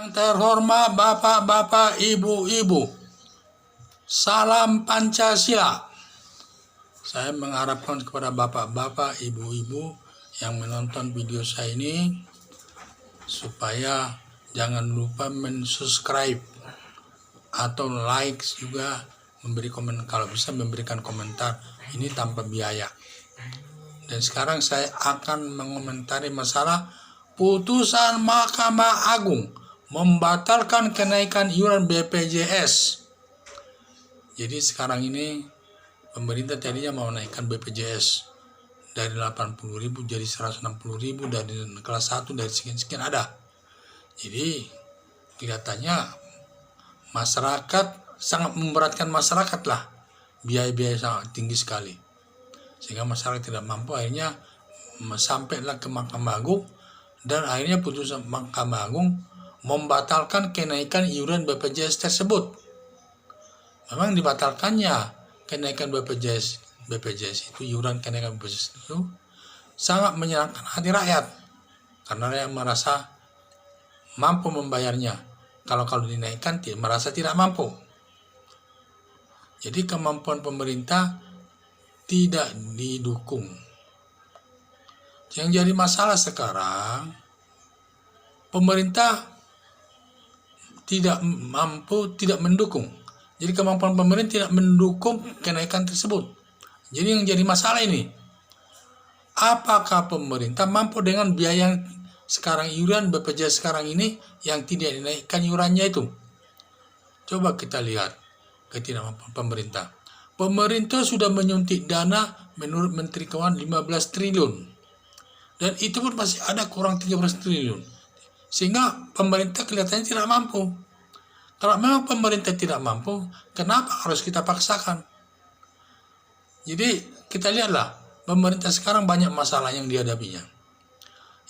Yang terhormat Bapak-bapak, Ibu-ibu, salam Pancasila. Saya mengharapkan kepada Bapak-bapak, Ibu-ibu yang menonton video saya ini supaya jangan lupa subscribe atau like, juga memberi komen, kalau bisa memberikan komentar ini tanpa biaya. Dan sekarang saya akan mengomentari masalah putusan Mahkamah Agung membatalkan kenaikan iuran BPJS. Jadi sekarang ini pemerintah tadinya mau naikkan BPJS dari 80.000 jadi 160.000, dari kelas 1 dari sekian-sekian ada. Jadi kelihatannya masyarakat sangat memberatkan masyarakat lah, biaya-biaya sangat tinggi sekali, sehingga masyarakat tidak mampu. Akhirnya sampailah ke Mahkamah Agung, dan akhirnya putusan Mahkamah Agung membatalkan kenaikan iuran BPJS tersebut. Memang dibatalkannya kenaikan BPJS itu, iuran kenaikan BPJS itu sangat menyenangkan hati rakyat, karena rakyat merasa mampu membayarnya. Kalau dinaikkan merasa tidak mampu. Jadi kemampuan pemerintah tidak didukung. Yang jadi masalah sekarang, pemerintah tidak mampu, tidak mendukung. Jadi kemampuan pemerintah tidak mendukung kenaikan tersebut. Jadi yang jadi masalah ini, apakah pemerintah mampu dengan biaya yang sekarang, iuran BPJS sekarang ini yang tidak dinaikkan iurannya itu? Coba kita lihat ketidakmampuan pemerintah. Pemerintah sudah menyuntik dana menurut Menteri Keuangan 15 triliun. Dan itu pun masih ada kurang 13 triliun. Sehingga pemerintah kelihatannya tidak mampu. Kalau memang pemerintah tidak mampu, kenapa harus kita paksakan? Jadi kita lihatlah, pemerintah sekarang banyak masalah yang dihadapinya.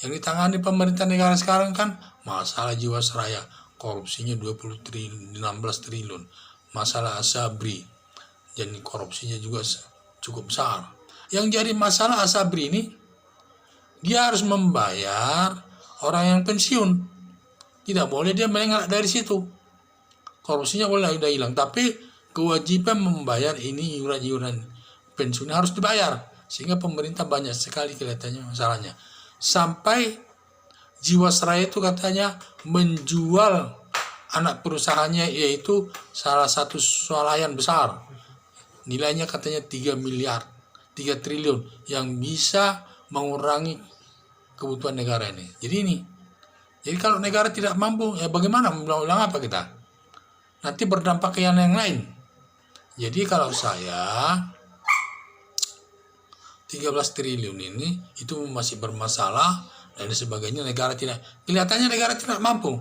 Yang ditangani pemerintah negara sekarang kan masalah Jiwasraya, korupsinya 16 triliun. Masalah Asabri, jadi korupsinya juga cukup besar. Yang jadi masalah Asabri ini, dia harus membayar orang yang pensiun. Tidak boleh dia mengelak dari situ. Korupsinya boleh udah hilang, tapi kewajiban membayar ini iuran pensiun harus dibayar. Sehingga pemerintah banyak sekali kelihatannya masalahnya. Sampai Jiwasraya itu katanya menjual anak perusahaannya, yaitu salah satu swalayan besar. Nilainya katanya 3 triliun yang bisa mengurangi kebutuhan negara ini. Jadi kalau negara tidak mampu, ya bagaimana, ulang apa kita? Nanti berdampak ke yang lain. Jadi kalau saya, 13 triliun ini itu masih bermasalah dan sebagainya, kelihatannya negara tidak mampu.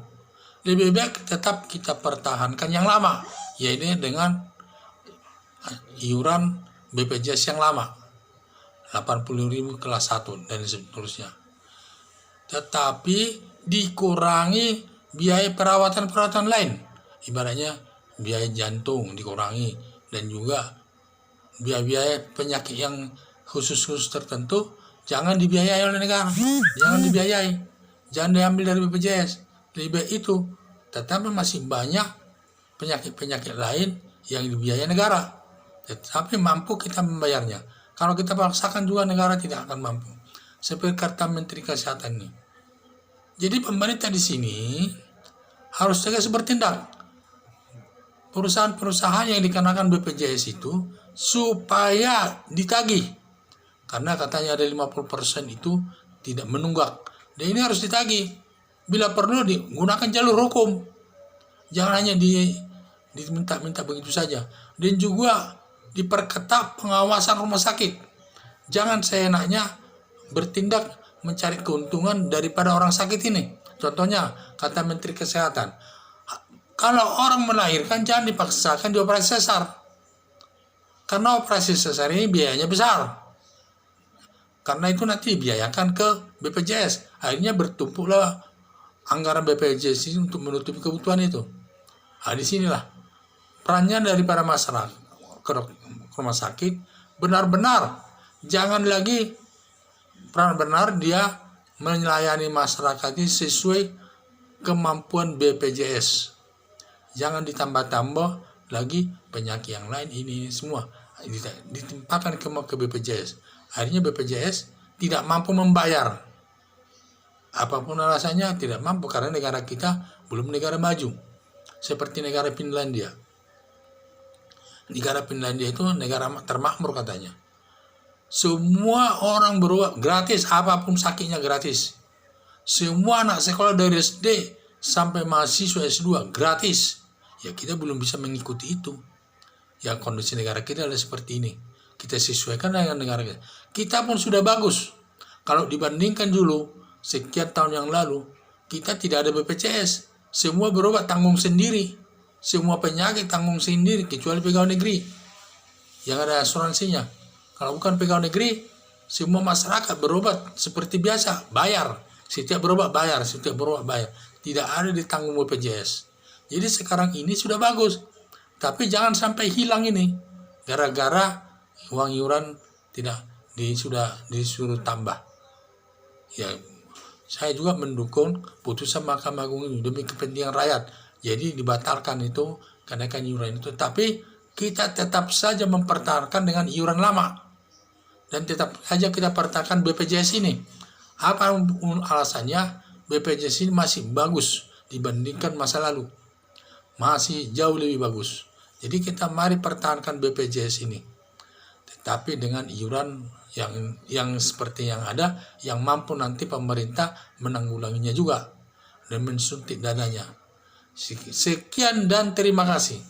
Lebih baik tetap kita pertahankan yang lama, yaitu dengan iuran BPJS yang lama, 80.000 kelas 1 dan seterusnya. Tetapi dikurangi biaya perawatan lain. Ibaratnya biaya jantung dikurangi, dan juga biaya penyakit yang khusus tertentu jangan dibiayai oleh negara. Jangan diambil dari BPJS. Lebih baik itu. Tetapi masih banyak penyakit lain yang dibiayai negara, tetapi mampu kita membayarnya. Kalau kita paksakan juga, negara tidak akan mampu. Seperti kata Menteri Kesehatan ini. Jadi pemerintah di sini harus tegas bertindak. Perusahaan-perusahaan yang dikenakan BPJS itu supaya ditagih. Karena katanya ada 50% itu tidak menunggak. Dan ini harus ditagih. Bila perlu digunakan jalur hukum. Jangan hanya diminta-minta begitu saja. Dan juga diperketat pengawasan rumah sakit. Jangan seenaknya bertindak mencari keuntungan daripada orang sakit ini. Contohnya, kata Menteri Kesehatan, kalau orang melahirkan jangan dipaksakan dioperasi sesar. Karena operasi sesar ini biayanya besar. Karena itu nanti dibiayakan ke BPJS. Akhirnya bertumpuklah anggaran BPJS ini untuk menutupi kebutuhan itu. Nah, disinilah perannya daripada masyarakat ke rumah sakit, benar-benar jangan lagi benar-benar dia melayani masyarakat ini sesuai kemampuan BPJS. Jangan ditambah-tambah lagi penyakit yang lain, ini semua ditempatkan ke BPJS. Akhirnya BPJS tidak mampu membayar. Apapun alasannya tidak mampu karena negara kita belum negara maju. Seperti negara Finlandia. Negara Finlandia itu negara termakmur katanya. Semua orang berobat gratis, apapun sakitnya gratis. Semua anak sekolah dari SD sampai mahasiswa S2 gratis. Ya kita belum bisa mengikuti itu. Ya kondisi negara kita adalah seperti ini. Kita sesuaikan dengan negara kita. Kita pun sudah bagus. Kalau dibandingkan dulu, sekian tahun yang lalu, kita tidak ada BPJS. Semua berobat tanggung sendiri. Semua penyakit tanggung sendiri, kecuali pegawai negeri yang ada asuransinya. Kalau bukan pegawai negeri, semua masyarakat berobat seperti biasa, bayar. Setiap berobat bayar, setiap berobat bayar. Tidak ada ditanggung BPJS. Jadi sekarang ini sudah bagus. Tapi jangan sampai hilang ini. Gara-gara uang iuran sudah disuruh tambah. Ya, saya juga mendukung putusan Mahkamah Agung ini demi kepentingan rakyat. Jadi dibatalkan itu kenaikan iuran itu. Tapi kita tetap saja mempertahankan dengan iuran lama. Dan tetap saja kita pertahankan BPJS ini. Apa alasannya? BPJS ini masih bagus dibandingkan masa lalu. Masih jauh lebih bagus. Jadi kita mari pertahankan BPJS ini. Tetapi dengan iuran yang seperti yang ada, yang mampu nanti pemerintah menanggulanginya juga dan mensuntik dananya. Sekian dan terima kasih.